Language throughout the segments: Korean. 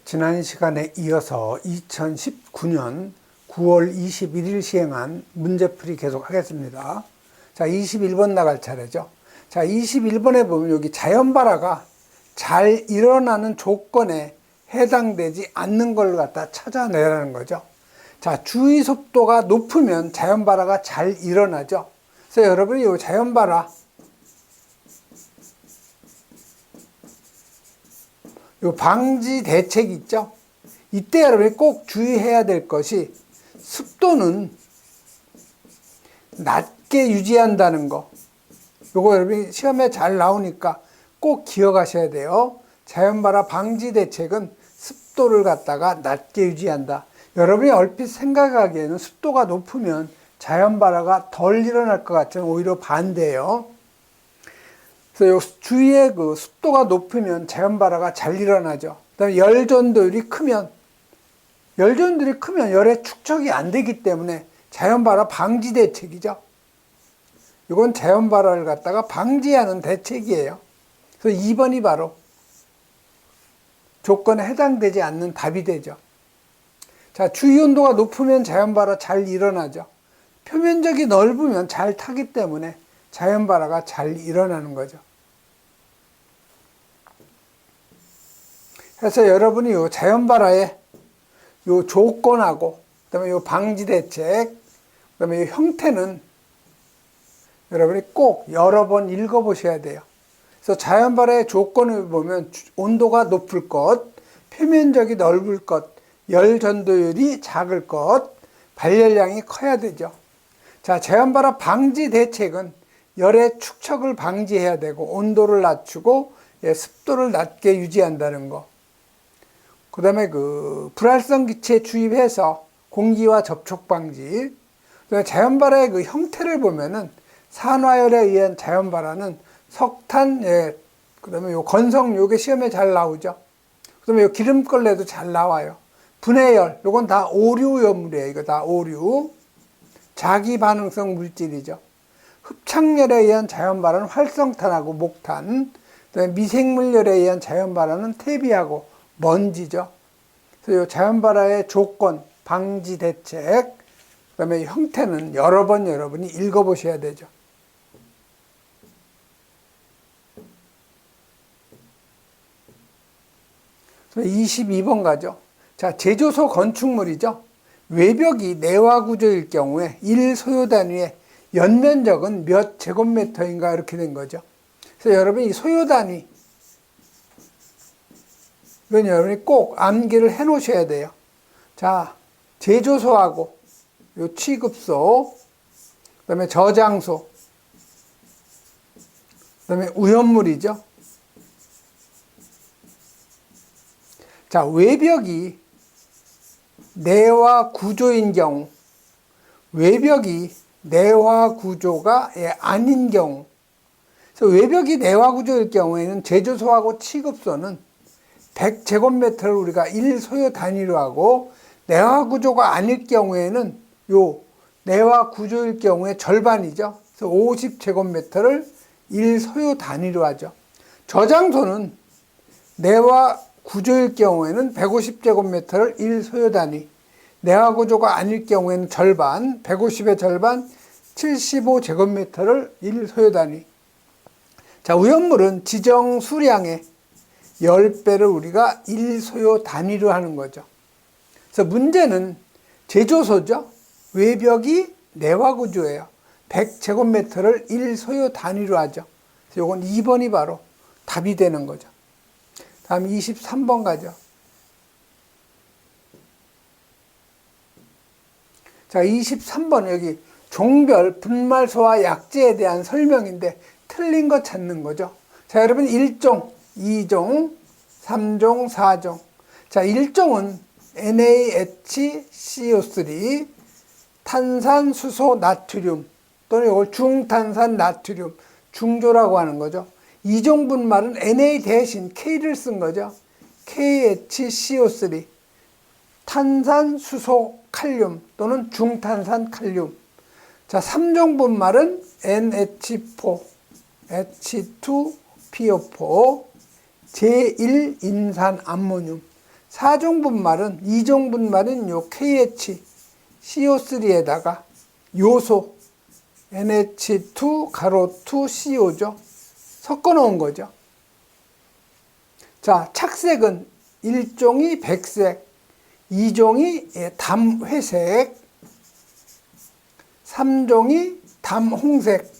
지난 시간에 이어서 2019년 9월 21일 시행한 문제풀이 계속 하겠습니다. 자, 21번 나갈 차례죠. 자, 21번에 보면 여기 자연발화가 잘 일어나는 조건에 해당되지 않는 걸 갖다 찾아내라는 거죠. 자, 주위 속도가 높으면 자연발화가 잘 일어나죠. 그래서 여러분이 이 자연발화, 요 방지 대책 있죠? 이때 여러분이 꼭 주의해야 될 것이 습도는 낮게 유지한다는 거. 요거 여러분이 시험에 잘 나오니까 꼭 기억하셔야 돼요. 자연발화 방지 대책은 습도를 갖다가 낮게 유지한다. 여러분이 얼핏 생각하기에는 습도가 높으면 자연발화가 덜 일어날 것 같지만 오히려 반대예요. 그래서 주위에 그 습도가 높으면 자연발화가 잘 일어나죠. 그다음에 열전도율이 크면 열의 축적이 안 되기 때문에 자연발화 방지 대책이죠. 이건 자연발화를 갖다가 방지하는 대책이에요. 그래서 2번이 바로 조건에 해당되지 않는 답이 되죠. 자, 주위 온도가 높으면 자연발화 잘 일어나죠. 표면적이 넓으면 잘 타기 때문에 자연발화가 잘 일어나는 거죠. 그래서 여러분이 요 자연발화의 요 조건하고, 그 다음에 요 방지 대책, 그 다음에 요 형태는 여러분이 꼭 여러 번 읽어보셔야 돼요. 그래서 자연발화의 조건을 보면 온도가 높을 것, 표면적이 넓을 것, 열 전도율이 작을 것, 발열량이 커야 되죠. 자, 자연발화 방지 대책은 열의 축적을 방지해야 되고 온도를 낮추고 습도를 낮게 유지한다는 거. 그 다음에 그 불활성 기체 주입해서 공기와 접촉 방지. 그다음에 자연발화의 그 형태를 보면은 산화열에 의한 자연발화는 석탄, 그 다음에 요 건성 요게 시험에 잘 나오죠. 그 다음에 요 기름걸레도 잘 나와요. 분해열, 요건 다 오류염물이에요. 이거 다 오류. 자기 반응성 물질이죠. 흡착열에 의한 자연발화는 활성탄하고 목탄. 그다음에 미생물열에 의한 자연발화는 퇴비하고 먼지죠. 그래서 이 자연발화의 조건, 방지 대책, 그 다음에 형태는 여러 번 여러분이 읽어보셔야 되죠. 그래서 22번 가죠. 자, 제조소 건축물이죠. 외벽이 내화 구조일 경우에 1소요 단위의 연면적은 몇 제곱미터인가 이렇게 된 거죠. 그래서 여러분이 이 소요 단위, 이건 여러분이 꼭 암기를 해 놓으셔야 돼요. 자, 제조소하고 요 취급소, 그 다음에 저장소, 그 다음에 우연물이죠. 자, 외벽이 내화 구조인 경우, 외벽이 내화 구조가 아닌 경우, 그래서 외벽이 내화 구조일 경우에는 제조소하고 취급소는 100제곱미터를 우리가 1소요 단위로 하고, 내화 구조가 아닐 경우에는 요 내화 구조일 경우에 절반이죠. 그래서 50제곱미터를 1소요 단위로 하죠. 저장소는 내화 구조일 경우에는 150제곱미터를 1소요 단위, 내화 구조가 아닐 경우에는 절반, 150의 절반 75제곱미터를 1소요 단위. 자, 우연물은 지정 수량의 10배를 우리가 1소요 단위로 하는 거죠. 그래서 문제는 제조소죠. 외벽이 내화 구조예요. 100제곱미터를 1소요 단위로 하죠. 그래서 이건 2번이 바로 답이 되는 거죠. 다음 23번 가죠. 자, 23번 여기 종별 분말소와 약제에 대한 설명인데 틀린 거 찾는 거죠. 자, 여러분 1종, 2종, 3종, 4종. 자, 1종은 NaHCO3, 탄산수소 나트륨, 또는 이걸 중탄산 나트륨, 중조라고 하는 거죠. 2종 분말은 Na 대신 K를 쓴 거죠. KHCO3, 탄산수소 칼륨 또는 중탄산 칼륨. 자, 3종 분말은 NH4, H2PO4, 제1인산 암모늄. 4종 분말은, 2종 분말은 요 KHCO3에다가 요소 NH2-2CO죠. 섞어 놓은 거죠. 자, 착색은 1종이 백색, 2종이 담회색, 3종이 담홍색,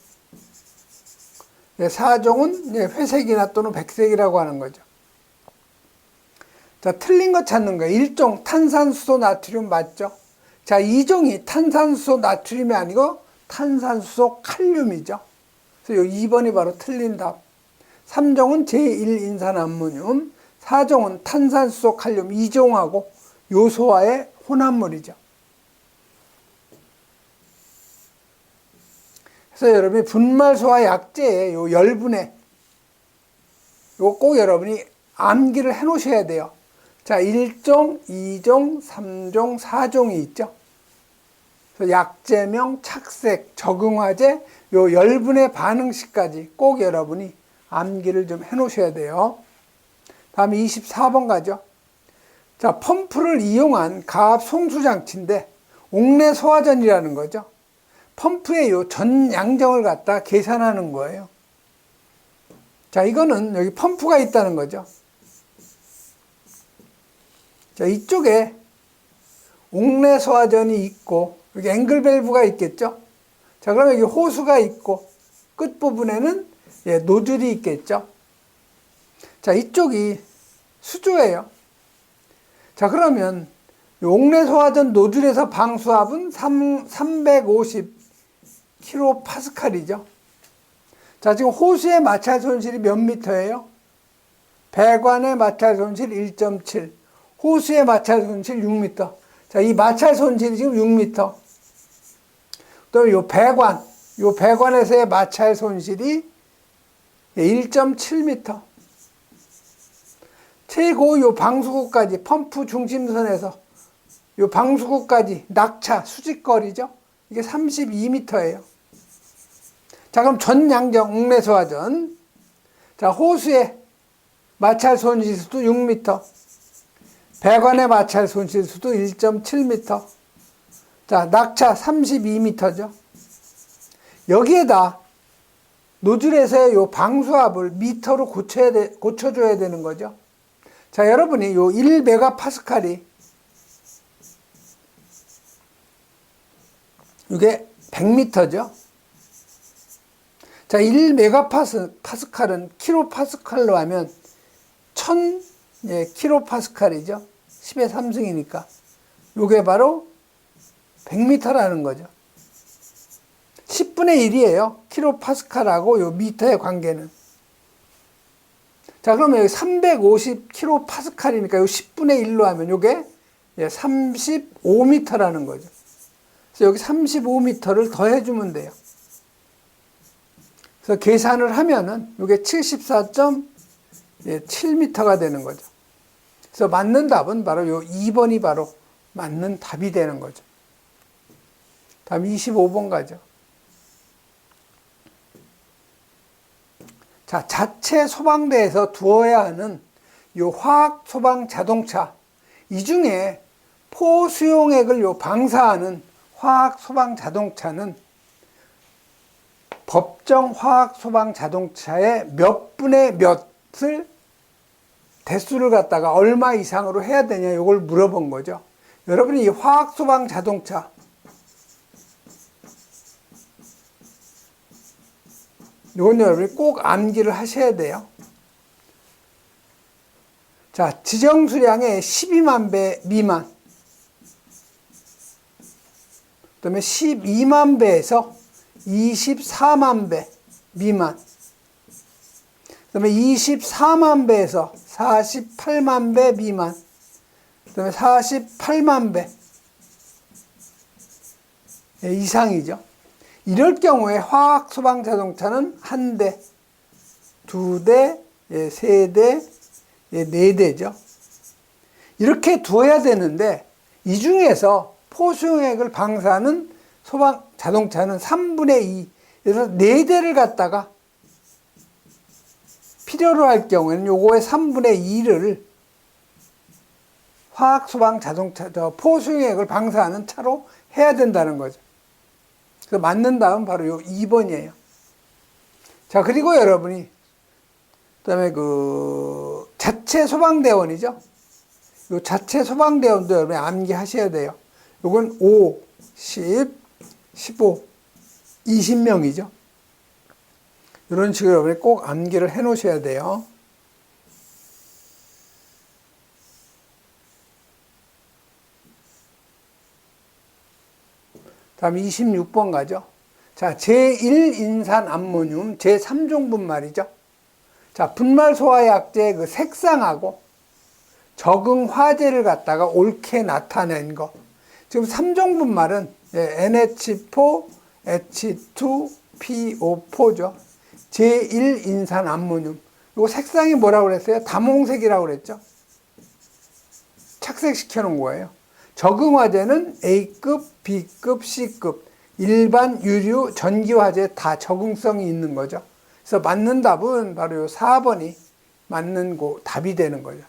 4종은 회색이나 또는 백색이라고 하는 거죠. 자, 틀린 거 찾는 거예요. 1종 탄산수소 나트륨 맞죠? 자, 2종이 탄산수소 나트륨이 아니고 탄산수소 칼륨이죠. 그래서 요 2번이 바로 틀린 답. 3종은 제1인산암모늄, 4종은 탄산수소 칼륨 2종하고 요소와의 혼합물이죠. 그래서 여러분이 분말소화 약제에 요 열분해, 요거 꼭 여러분이 암기를 해 놓으셔야 돼요. 자, 1종, 2종, 3종, 4종이 있죠. 그래서 약제명, 착색, 적응화제, 요 열분해 반응식까지 꼭 여러분이 암기를 좀 해 놓으셔야 돼요. 다음에 24번 가죠. 자, 펌프를 이용한 가압 송수장치인데 옥내 소화전이라는 거죠. 펌프의 요 전 양정을 갖다 계산하는 거예요. 자, 이거는 여기 펌프가 있다는 거죠. 자, 이쪽에 옥내 소화전이 있고 여기 앵글 밸브가 있겠죠. 자, 그러면 여기 호수가 있고 끝부분에는 노즐이 있겠죠. 자, 이쪽이 수조예요. 자, 그러면 옥내 소화전 노즐에서 방수압은 350kPa이죠. 자, 지금 호수의 마찰 손실이 몇 미터예요? 배관의 마찰 손실 1.7, 호수의 마찰 손실 6m. 자, 이 마찰 손실이 지금 6m. 또 요 배관에서의 마찰 손실이 1.7m. 최고 요 방수구까지, 펌프 중심선에서 요 방수구까지 낙차, 수직거리죠? 이게 32m예요. 자, 그럼 전 양정 옥내 소화전. 자, 호수의 마찰 손실수도 6m. 배관의 마찰 손실수도 1.7m. 자, 낙차 32m죠. 여기에다 노즐에서의 요 방수압을 미터로 고쳐줘야 되는 거죠. 자, 여러분이 요 1메가파스칼이 이게 100m죠. 자, 1메가파스칼은 킬로파스칼로 하면 1000킬로파스칼이죠. 10의 3승이니까. 요게 바로 100m라는 거죠. 10분의 1이에요. 킬로파스칼하고 요 미터의 관계는. 자, 그러면 여기 350킬로파스칼이니까 요 10분의 1로 하면 요게 35m라는 거죠. 그래서 여기 35m를 더해주면 돼요. 그래서 계산을 하면은 요게 74.7m가 되는 거죠. 그래서 맞는 답은 바로 요 2번이 바로 맞는 답이 되는 거죠. 다음 25번 가죠. 자, 자체 소방대에서 두어야 하는 요 화학 소방 자동차, 이 중에 포수용액을 요 방사하는 화학 소방 자동차는 법정 화학 소방 자동차의 몇 분의 몇을 대수를 갖다가 얼마 이상으로 해야 되냐, 이걸 물어본 거죠. 여러분이 이 화학 소방 자동차, 이건 여러분이 꼭 암기를 하셔야 돼요. 자, 지정 수량의 12만 배 미만, 그 다음에 12만 배에서 24만 배 미만, 그 다음에 24만 배에서 48만 배 미만, 그 다음에 48만 배 이상이죠. 이럴 경우에 화학 소방 자동차는 1대, 2대, 3대, 4대죠. 이렇게 두어야 되는데 이 중에서 포수용액을 방사하는 소방 자동차는 3분의 2, 그래서 4대를 갖다가 필요로 할 경우에는 요거의 3분의 2를 화학, 소방, 자동차, 포수용액을 방사하는 차로 해야 된다는 거죠. 그래서 맞는 다음 바로 요 2번이에요. 자, 그리고 여러분이 그다음에 그 자체 소방대원이죠. 요 자체 소방대원도 여러분이 암기하셔야 돼요. 요건 5, 10, 15, 20명이죠. 이런 식으로 여러분이 꼭 암기를 해 놓으셔야 돼요. 다음 26번 가죠. 자, 제1인산암모늄 제3종분 말이죠. 자, 분말 소화약제의 그 색상하고 적응 화제를 갖다가 옳게 나타낸 거. 지금 3종분 말은 NH4, H2, PO4죠. 제1인산암모늄. 이거 색상이 뭐라고 그랬어요? 다몽색이라고 그랬죠. 착색시켜 놓은 거예요. 적응 화제는 A급, B급, C급, 일반, 유류, 전기화재 다 적응성이 있는 거죠. 그래서 맞는 답은 바로 요 4번이 맞는 답이 되는 거죠.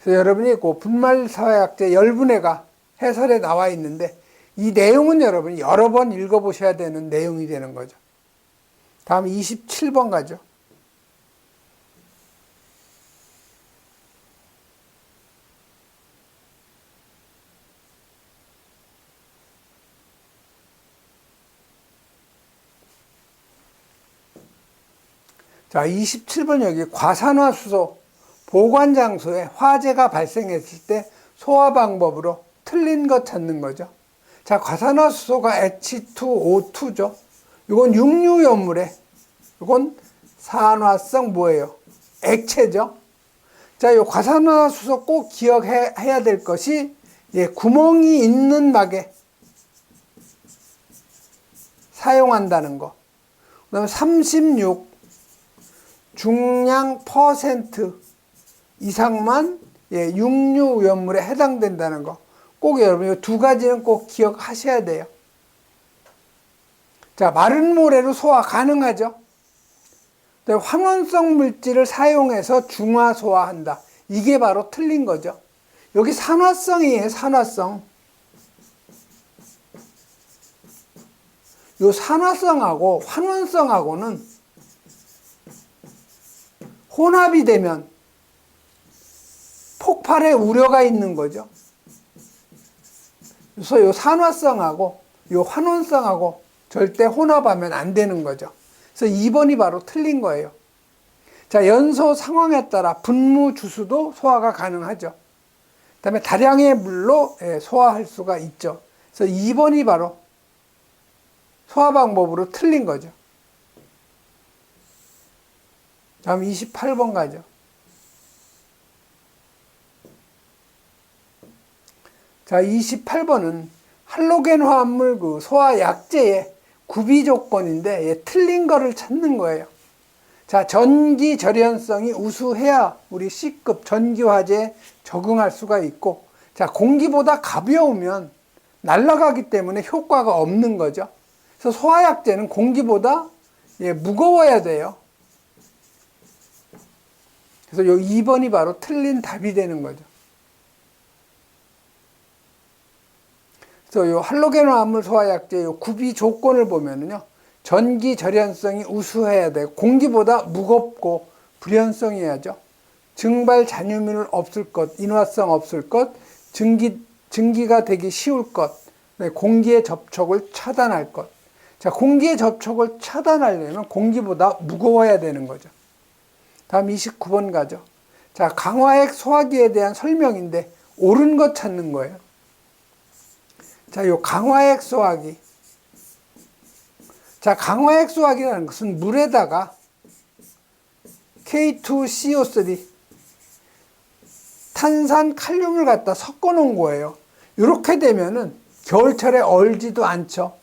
그래서 여러분이 그 분말사약제 열분해가 해설에 나와 있는데 이 내용은 여러분이 여러 번 읽어보셔야 되는 내용이 되는 거죠. 다음 27번 가죠. 자, 27번 여기 과산화수소 보관장소에 화재가 발생했을 때 소화 방법으로 틀린 것 찾는 거죠. 자, 과산화수소가 H2O2죠. 이건 육류염물에, 이건 산화성 뭐예요? 액체죠. 자, 이 과산화수소 꼭 기억해야 될 것이 구멍이 있는 막에 사용한다는 거. 그 다음에 36 중량 퍼센트 이상만 육류염물에 해당된다는 거. 꼭 여러분 이 두 가지는 꼭 기억하셔야 돼요. 자, 마른 모래로 소화 가능하죠. 환원성 물질을 사용해서 중화 소화한다. 이게 바로 틀린 거죠. 여기 산화성이에요. 산화성. 요 산화성하고 환원성하고는 혼합이 되면 폭발의 우려가 있는 거죠. 그래서 요 산화성하고 요 환원성하고 절대 혼합하면 안 되는 거죠. 그래서 2번이 바로 틀린 거예요. 자, 연소 상황에 따라 분무 주수도 소화가 가능하죠. 그 다음에 다량의 물로 소화할 수가 있죠. 그래서 2번이 바로 소화 방법으로 틀린 거죠. 다음 28번 가죠. 자, 28번은 할로겐 화합물 그 소화 약제의 구비 조건인데 틀린 거를 찾는 거예요. 자, 전기 절연성이 우수해야 우리 C급 전기 화재에 적응할 수가 있고, 자, 공기보다 가벼우면 날아가기 때문에 효과가 없는 거죠. 그래서 소화 약제는 공기보다 무거워야 돼요. 그래서 요 2번이 바로 틀린 답이 되는 거죠. 그래서 요 할로겐 화합물 소화약제 요 구비 조건을 보면은요, 전기 절연성이 우수해야 되고 공기보다 무겁고 불연성이야죠. 증발 잔유물 없을 것, 인화성 없을 것, 증기가 되기 쉬울 것, 공기의 접촉을 차단할 것. 자, 공기의 접촉을 차단하려면 공기보다 무거워야 되는 거죠. 다음 29번 가죠. 자, 강화액 소화기에 대한 설명인데 옳은 것 찾는 거예요. 자, 요 강화액 소화기. 자, 강화액 소화기라는 것은 물에다가 K2CO3 탄산 칼륨을 갖다 섞어 놓은 거예요. 이렇게 되면은 겨울철에 얼지도 않죠.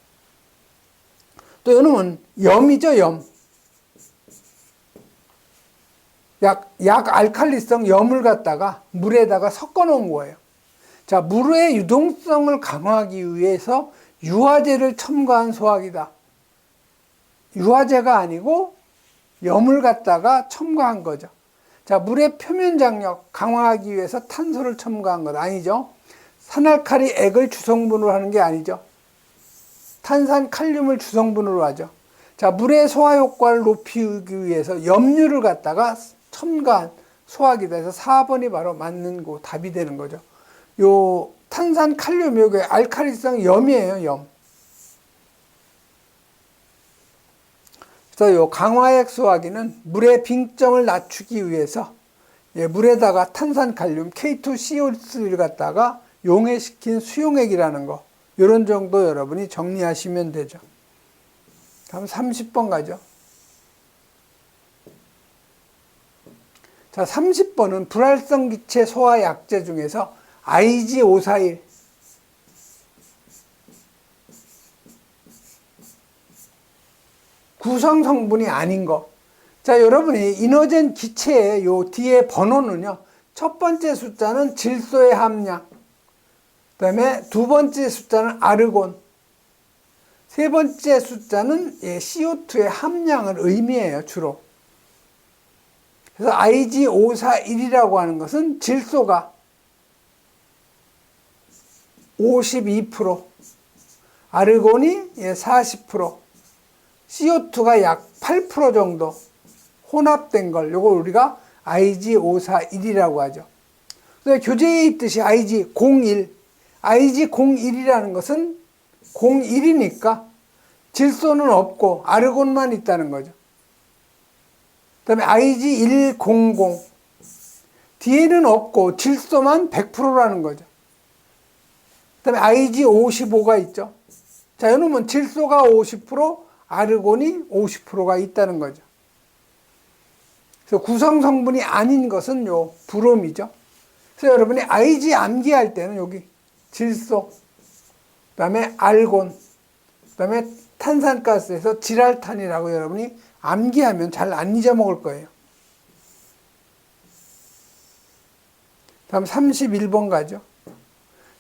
또 이놈은 염이죠, 염. 약 알칼리성 염을 갖다가 물에다가 섞어 놓은 거예요. 자, 물의 유동성을 강화하기 위해서 유화제를 첨가한 소화기다. 유화제가 아니고 염을 갖다가 첨가한 거죠. 자, 물의 표면 장력 강화하기 위해서 탄소를 첨가한 것 아니죠. 산알칼리 액을 주성분으로 하는 게 아니죠. 탄산 칼륨을 주성분으로 하죠. 자, 물의 소화 효과를 높이기 위해서 염류를 갖다가 첨가한 소화기다 해서 4번이 바로 맞는 거 답이 되는 거죠. 요 탄산 칼륨 요게 알칼리성 염이에요, 염. 그래서 요 강화액 소화기는 물의 빙점을 낮추기 위해서 물에다가 탄산 칼륨 K2CO3를 갖다가 용해시킨 수용액이라는 거, 이런 정도 여러분이 정리하시면 되죠. 다음 30번 가죠. 자, 30번은 불활성 기체 소화 약제 중에서 IG541 구성 성분이 아닌 거. 자, 여러분이 이노젠 기체의 요 뒤에 번호는요, 첫 번째 숫자는 질소의 함량, 그 다음에 두 번째 숫자는 아르곤, 세 번째 숫자는 CO2의 함량을 의미해요, 주로. 그래서 IG541이라고 하는 것은 질소가 52%, 아르곤이 40%, CO2가 약 8% 정도 혼합된 걸, 요걸 우리가 IG541이라고 하죠. 교재에 있듯이 IG01, IG01이라는 것은 01이니까 질소는 없고 아르곤만 있다는 거죠. 그 다음에 IG100, 뒤에는 없고 질소만 100%라는 거죠. 그 다음에 IG55가 있죠. 자, 이놈은 질소가 50%, 아르곤이 50%가 있다는 거죠. 그래서 구성 성분이 아닌 것은 요 브롬이죠. 그래서 여러분이 IG 암기할 때는 여기 질소, 그 다음에 알곤, 그 다음에 탄산가스에서 지랄탄이라고 여러분이 암기하면 잘 안 잊어먹을 거예요. 다음 31번 가죠.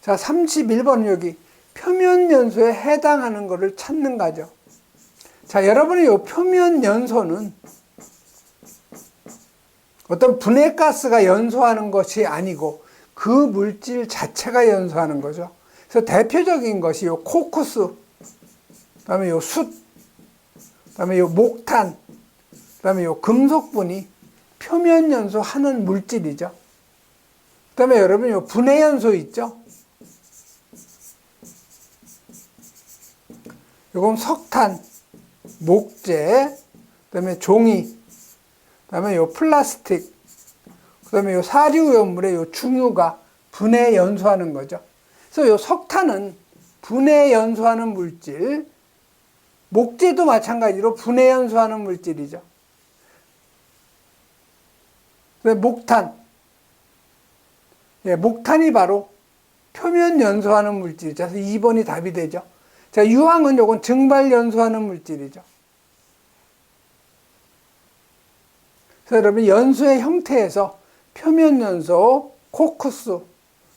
자, 31번은 여기 표면 연소에 해당하는 것을 찾는 거죠. 자, 여러분이 이 표면 연소는 어떤 분해가스가 연소하는 것이 아니고 그 물질 자체가 연소하는 거죠. 그래서 대표적인 것이 요 코쿠스, 그 다음에 요 숯, 그 다음에 요 목탄, 그 다음에 요 금속분이 표면 연소하는 물질이죠. 그 다음에 여러분 요 분해 연소 있죠. 요건 석탄, 목재, 그 다음에 종이, 그 다음에 요 플라스틱, 그 다음에 요 사료연물의 요 중유가 분해 연소하는 거죠. 그래서 요 석탄은 분해 연소하는 물질, 목재도 마찬가지로 분해 연소하는 물질이죠. 목탄, 목탄이 바로 표면 연소하는 물질이죠. 그래서 2번이 답이 되죠. 자, 유황은 요건 증발 연소하는 물질이죠. 그래서 여러분 연소의 형태에서 표면 연소, 코쿠스,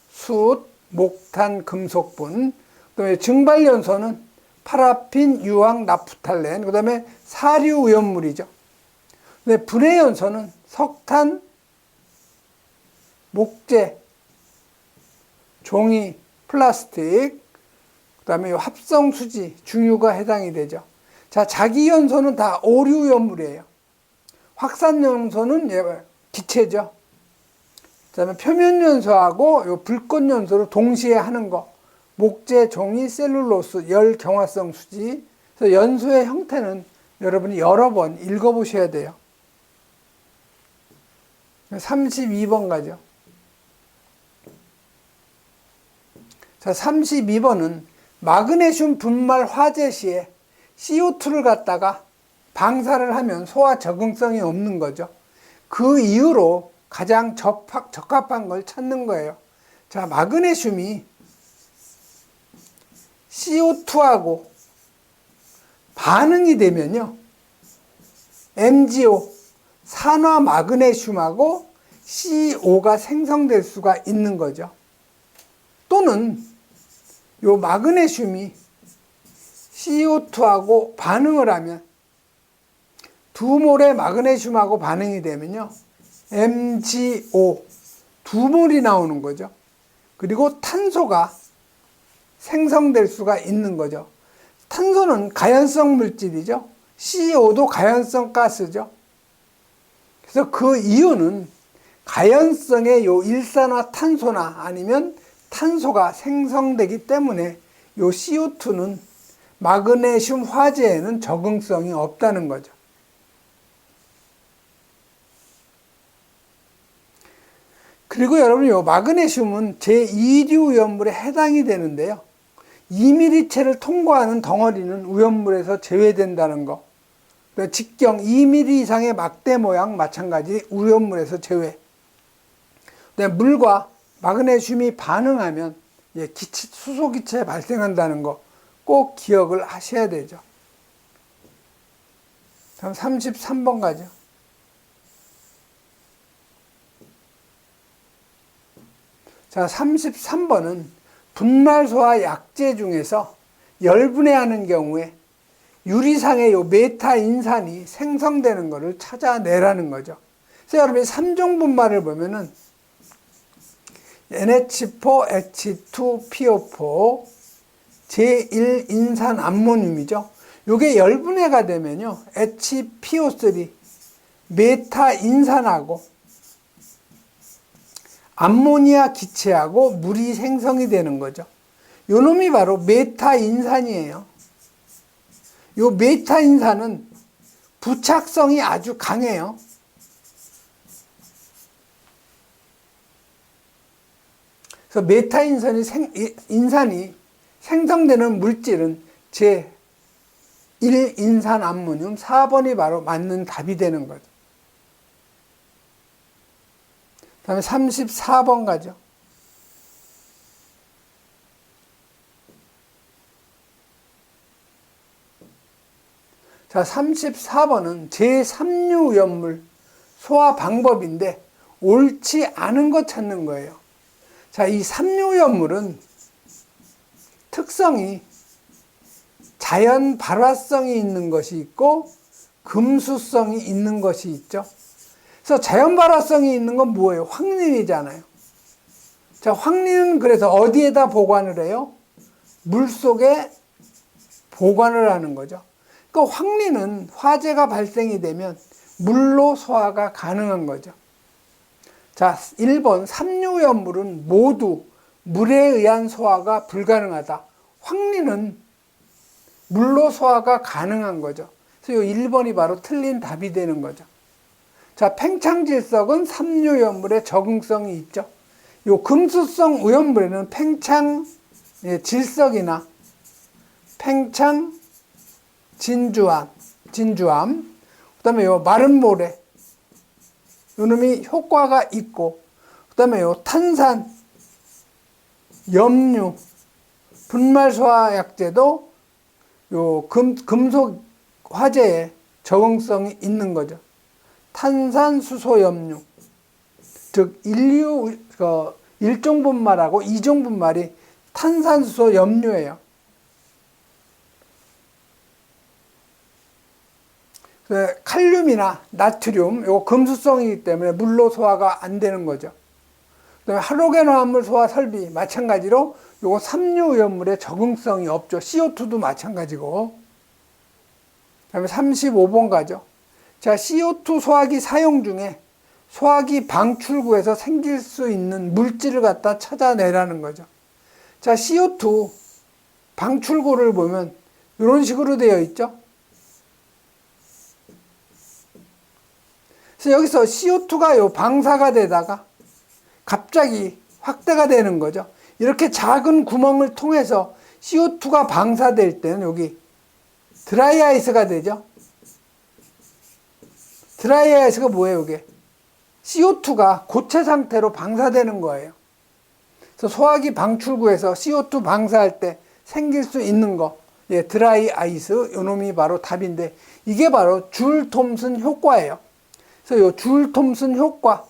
숯, 목탄, 금속분, 그다음에 증발 연소는 파라핀, 유황, 나프탈렌, 그다음에 사류 오염물이죠. 근데 분해 연소는 석탄, 목재, 종이, 플라스틱, 그다음에 합성 수지, 중유가 해당이 되죠. 자, 자기 연소는 다 오류 오염물이에요. 확산 연소는 기체죠. 그다음에 표면 연소하고 요 불꽃 연소를 동시에 하는 거. 목재, 종이, 셀룰로스, 열, 경화성 수지. 그래서 연소의 형태는 여러분이 여러 번 읽어보셔야 돼요. 32번 가죠. 자, 32번은 마그네슘 분말 화재 시에 CO2를 갖다가 방사를 하면 소화 적응성이 없는 거죠. 그 이유로 가장 적합한 걸 찾는 거예요. 자, 마그네슘이 CO2하고 반응이 되면요, MgO, 산화 마그네슘하고 CO가 생성될 수가 있는 거죠. 또는 요 마그네슘이 CO2하고 반응을 하면 두 몰의 마그네슘하고 반응이 되면요, MgO 두 몰이 나오는 거죠. 그리고 탄소가 생성될 수가 있는 거죠. 탄소는 가연성 물질이죠. CO도 가연성 가스죠. 그래서 그 이유는 가연성의 요 일산화탄소나 아니면 탄소가 생성되기 때문에 요 CO2는 마그네슘 화재에는 적응성이 없다는 거죠. 그리고 여러분, 요 마그네슘은 제2류 위험물에 해당이 되는데요. 2mm체를 통과하는 덩어리는 위험물에서 제외된다는 거. 직경 2mm 이상의 막대 모양 마찬가지 위험물에서 제외. 물과 마그네슘이 반응하면 수소기체 발생한다는 거 꼭 기억을 하셔야 되죠. 다음 33번 가죠. 자, 33번은 분말소화 약제 중에서 열분해하는 경우에 유리상의 요 메타인산이 생성되는 것을 찾아내라는 거죠. 그래서 여러분이 3종 분말을 보면은 NH4, H2PO4, 제1인산 암모늄이죠. 요게 열분해가 되면요, HPO3, 메타인산하고 암모니아 기체하고 물이 생성이 되는 거죠. 요 놈이 바로 메타인산이에요. 요 메타인산은 부착성이 아주 강해요. 그래서 인산이 생성되는 물질은 제1인산 암모늄 4번이 바로 맞는 답이 되는 거죠. 그 다음에 34번 가죠. 자, 34번은 제3류 위험물 소화 방법인데 옳지 않은 것 찾는 거예요. 자, 이 3류 위험물은 특성이 자연 발화성이 있는 것이 있고 금수성이 있는 것이 있죠. 그래서 자연 발화성이 있는 건 뭐예요? 황린이잖아요. 자, 황린은 그래서 어디에다 보관을 해요? 물 속에 보관을 하는 거죠. 그러니까 황린은 화재가 발생이 되면 물로 소화가 가능한 거죠. 자, 1번 3류 위험물은 모두 물에 의한 소화가 불가능하다. 황린은 물로 소화가 가능한 거죠. 그래서 이 1번이 바로 틀린 답이 되는 거죠. 자, 팽창질석은 3류 위험물에 적응성이 있죠. 요 금수성 위험물에는 팽창 질석이나 팽창 진주암, 그 다음에 요 마른 모래, 요 놈이 효과가 있고, 그 다음에 요 탄산, 염류, 분말소화약제도 요 금속 화재에 적응성이 있는 거죠. 탄산수소염류, 즉 1종 분말하고 2종 분말이 탄산수소염류예요. 칼륨이나 나트륨, 요거 금수성이기 때문에 물로 소화가 안 되는 거죠. 그다음에 할로겐 화합물 소화 설비 마찬가지로 요거 3류 위험물에 적응성이 없죠. CO2도 마찬가지고. 그다음에 35번 가죠. 자, CO2 소화기 사용 중에 소화기 방출구에서 생길 수 있는 물질을 갖다 찾아내라는 거죠. 자, CO2 방출구를 보면 이런 식으로 되어 있죠. 그래서 여기서 CO2가 요 방사가 되다가 갑자기 확대가 되는 거죠. 이렇게 작은 구멍을 통해서 CO2가 방사될 때는 여기 드라이 아이스가 되죠. 드라이 아이스가 뭐예요, 이게? CO2가 고체 상태로 방사되는 거예요. 그래서 소화기 방출구에서 CO2 방사할 때 생길 수 있는 거, 드라이 아이스, 요 놈이 바로 답인데, 이게 바로 줄 톰슨 효과예요. 그래서 요 줄 톰슨 효과,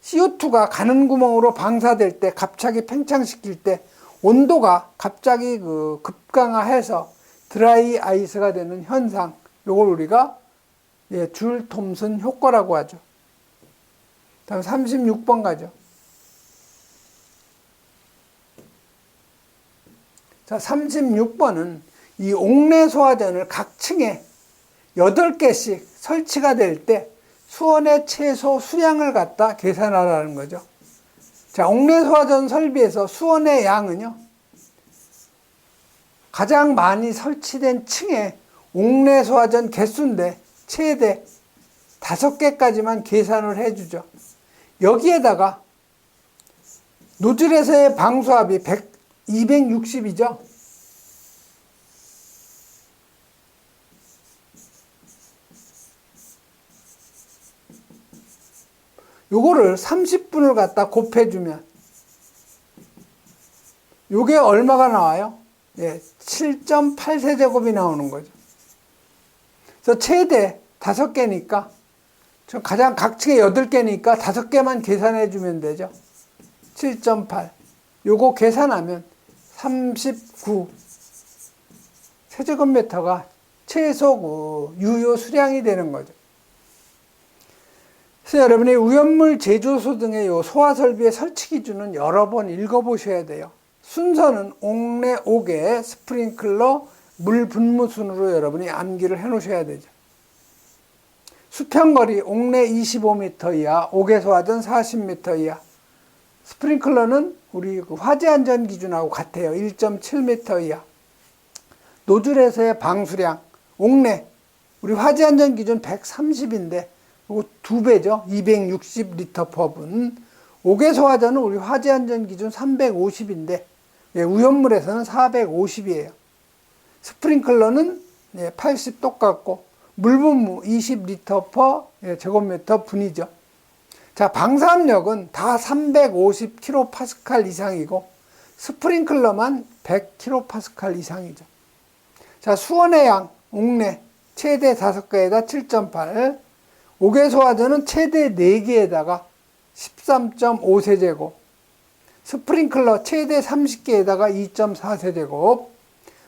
CO2가 가는 구멍으로 방사될 때, 갑자기 팽창시킬 때, 온도가 갑자기 급강하해서 드라이 아이스가 되는 현상, 요걸 우리가 줄 톰슨 효과라고 하죠. 다음 36번 가죠. 자, 36번은 이 옥내 소화전을 각 층에 8개씩 설치가 될 때 수원의 최소 수량을 갖다 계산하라는 거죠. 자, 옥내 소화전 설비에서 수원의 양은요, 가장 많이 설치된 층에 옥내 소화전 개수인데 최대 5개까지만 계산을 해주죠. 여기에다가 노즐에서의 방수압이 260이죠. 요거를 30분을 갖다 곱해주면 요게 얼마가 나와요? 예, 7.8세제곱이 나오는 거죠. 그래서 최대 5개니까 가장 각층에 8개니까 5개만 계산해 주면 되죠. 7.8 요거 계산하면 39 세제곱미터가 최소 유효 수량이 되는 거죠. 그래서 여러분이 우연물 제조소 등의 요 소화 설비의 설치 기준은 여러 번 읽어보셔야 돼요. 순서는 옥내 5개, 스프링클러, 물 분무 순으로 여러분이 암기를 해 놓으셔야 되죠. 수평거리 옥내 25m 이하, 5개 소화전 40m 이하. 스프링클러는 우리 화재 안전 기준하고 같아요. 1.7m 이하. 노즐에서의 방수량 옥내 우리 화재 안전 기준 130인데 이거 2배죠. 260리터 per 분. 5개 소화전은 우리 화재 안전 기준 350인데 우연물에서는 450이에요. 스프링클러는 80 똑같고 물분무 20리터 per 제곱미터 분이죠. 자, 방사압력은 다 350kPa 이상이고 스프링클러만 100kPa 이상이죠. 자, 수원의 양 옥내 최대 5개에다 7.8, 5개 소화전은 최대 4개에다가 13.5세제곱, 스프링클러 최대 30개에다가 2.4세제곱,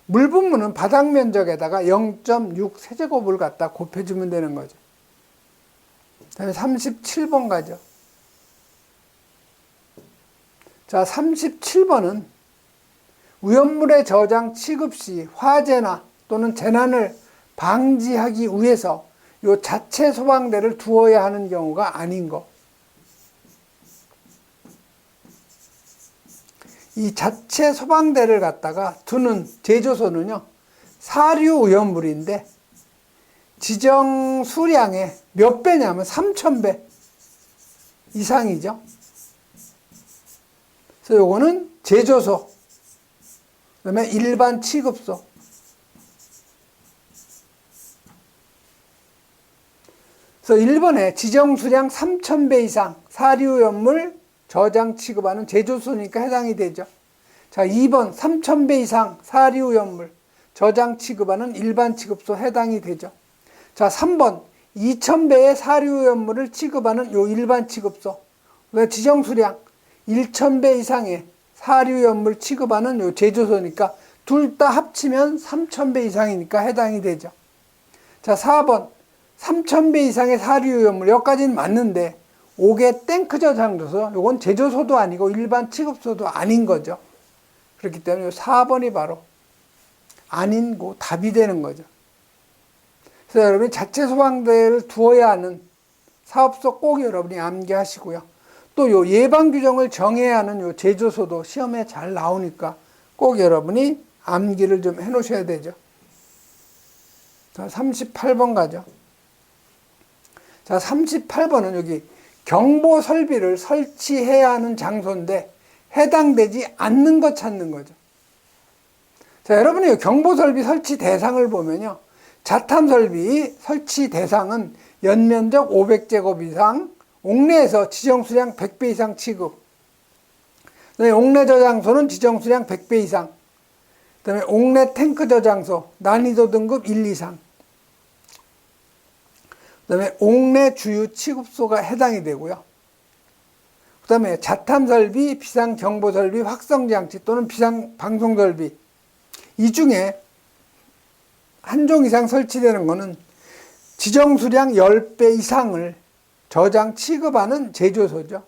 물분무는 바닥 면적에다가 0.6세제곱을 갖다 곱해주면 되는 거죠. 다음에 37번 가죠. 자, 37번은 위험물의 저장 취급 시 화재나 또는 재난을 방지하기 위해서 요 자체 소방대를 두어야 하는 경우가 아닌 거. 이 자체 소방대를 갖다가 두는 제조소는요, 사류 위험물인데 지정 수량의 몇 배냐면 3,000배 이상이죠. 그래서 요거는 제조소, 그 다음에 일반 취급소. 그래서 1번에 지정 수량 3,000배 이상 사류 위험물 저장 취급하는 제조소니까 해당이 되죠. 자, 2번 3,000배 이상 사류 위험물 저장 취급하는 일반 취급소 해당이 되죠. 자, 3번 2,000배의 사류 위험물을 취급하는 요 일반 취급소. 지정 수량 1,000배 이상의 사류 위험물 취급하는 요 제조소니까 둘 다 합치면 3,000배 이상이니까 해당이 되죠. 자, 4번 3,000배 이상의 사류 위험물 여기까지는 맞는데 5개 탱크 저장소서 요건 제조소도 아니고 일반 취급소도 아닌 거죠. 그렇기 때문에 4번이 바로 아닌 거 답이 되는 거죠. 그래서 여러분이 자체 소방대를 두어야 하는 사업소 꼭 여러분이 암기하시고요. 또 요 예방 규정을 정해야 하는 요 제조소도 시험에 잘 나오니까 꼭 여러분이 암기를 좀 해 놓으셔야 되죠. 자, 38번 가죠. 자, 38번은 여기 경보 설비를 설치해야 하는 장소인데 해당되지 않는 것 찾는 거죠. 자, 여러분이 경보 설비 설치 대상을 보면요. 자탐 설비 설치 대상은 연면적 500제곱 이상, 옥내에서 지정 수량 100배 이상 취급. 그다음에 옥내 저장소는 지정 수량 100배 이상. 그다음에 옥내 탱크 저장소 난이도 등급 1 이상. 그다음에 옥내 주유 취급소가 해당이 되고요. 그다음에 자탐 설비, 비상 경보 설비, 확성 장치 또는 비상 방송 설비 이 중에 한 종 이상 설치되는 것은 지정 수량 10배 이상을 저장 취급하는 제조소죠.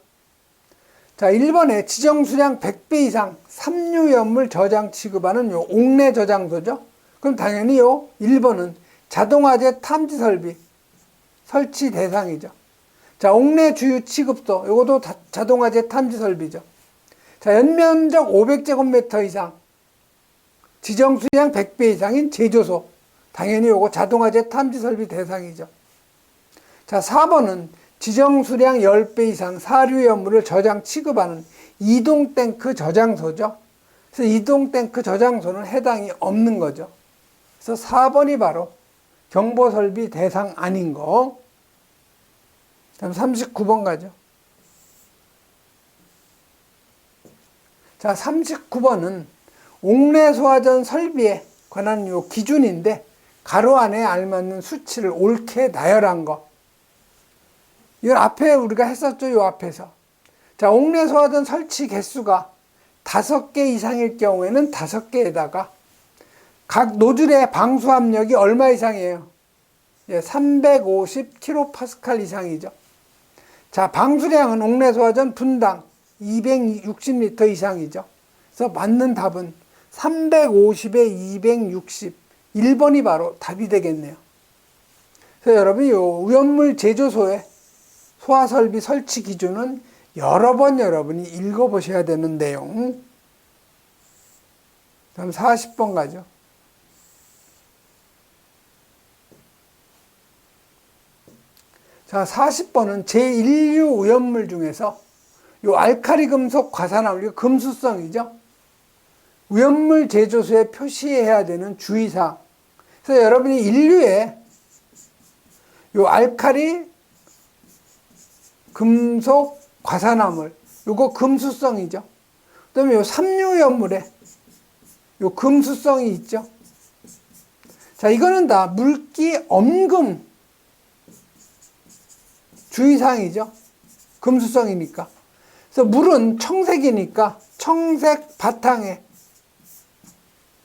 자, 1번에 지정수량 100배 이상 삼류연물 저장 취급하는 요 옥내 저장소죠. 그럼 당연히 요 1번은 자동화재 탐지 설비 설치 대상이죠. 자, 옥내 주유 취급소, 요것도 자동화재 탐지 설비죠. 자, 연면적 500제곱미터 이상, 지정수량 100배 이상인 제조소, 당연히 요거 자동화재 탐지 설비 대상이죠. 자, 4번은 지정수량 10배 이상 사료연물을 저장 취급하는 이동탱크 저장소죠. 그래서 이동탱크 저장소는 해당이 없는 거죠. 그래서 4번이 바로 경보설비 대상 아닌 거. 다음 39번 가죠. 자, 39번은 옥내 소화전 설비에 관한 요 기준인데 가로 안에 알맞는 수치를 옳게 나열한 거. 이걸 앞에 우리가 했었죠. 요 앞에서. 자, 옥내 소화전 설치 개수가 5개 이상일 경우에는 5개에다가 각 노즐의 방수 압력이 얼마 이상이에요? 350kPa 이상이죠. 자, 방수량은 옥내 소화전 분당 260L 이상이죠. 그래서 맞는 답은 350에 260. 1번이 바로 답이 되겠네요. 그래서 여러분이 요 오염물 제조소의 소화설비 설치 기준은 여러 번 여러분이 읽어보셔야 되는 내용. 다음 40번 가죠. 자, 40번은 제1류 오염물 중에서 요 알카리 금속 과산화물, 금수성이죠. 오염물 제조소에 표시해야 되는 주의사항. 그래서 여러분이 1류에 요 알카리 금속 과산화물, 요거 금수성이죠. 그 다음에 요 3류 오염물에 요 금수성이 있죠. 자, 이거는 다 물기 엄금 주의사항이죠. 금수성이니까. 그래서 물은 청색이니까 청색 바탕에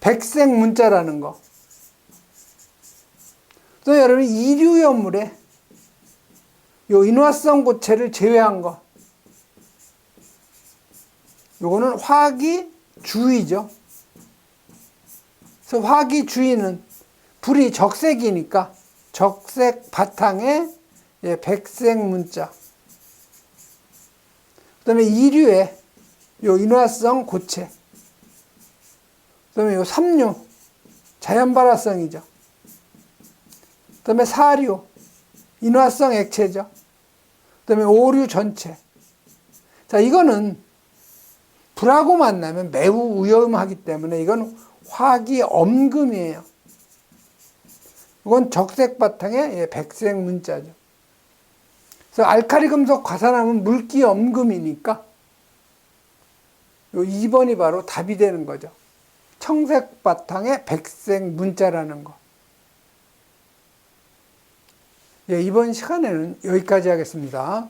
백색 문자라는 거. 또 여러분 이류연물에 요 인화성 고체를 제외한 거. 요거는 화기 주의죠. 그래서 화기 주의는 불이 적색이니까 적색 바탕에 백색 문자. 그 다음에 이류에 요 인화성 고체. 그 다음에 요 3류 자연발화성이죠. 그 다음에 4류 인화성 액체죠. 그 다음에 5류 전체. 자, 이거는 불하고 만나면 매우 위험하기 때문에 이건 화기 엄금이에요. 이건 적색 바탕에 백색 문자죠. 그래서 알카리 금속 과산화물은 물기 엄금이니까 요 2번이 바로 답이 되는 거죠. 청색 바탕에 백색 문자라는 거. 이번 시간에는 여기까지 하겠습니다.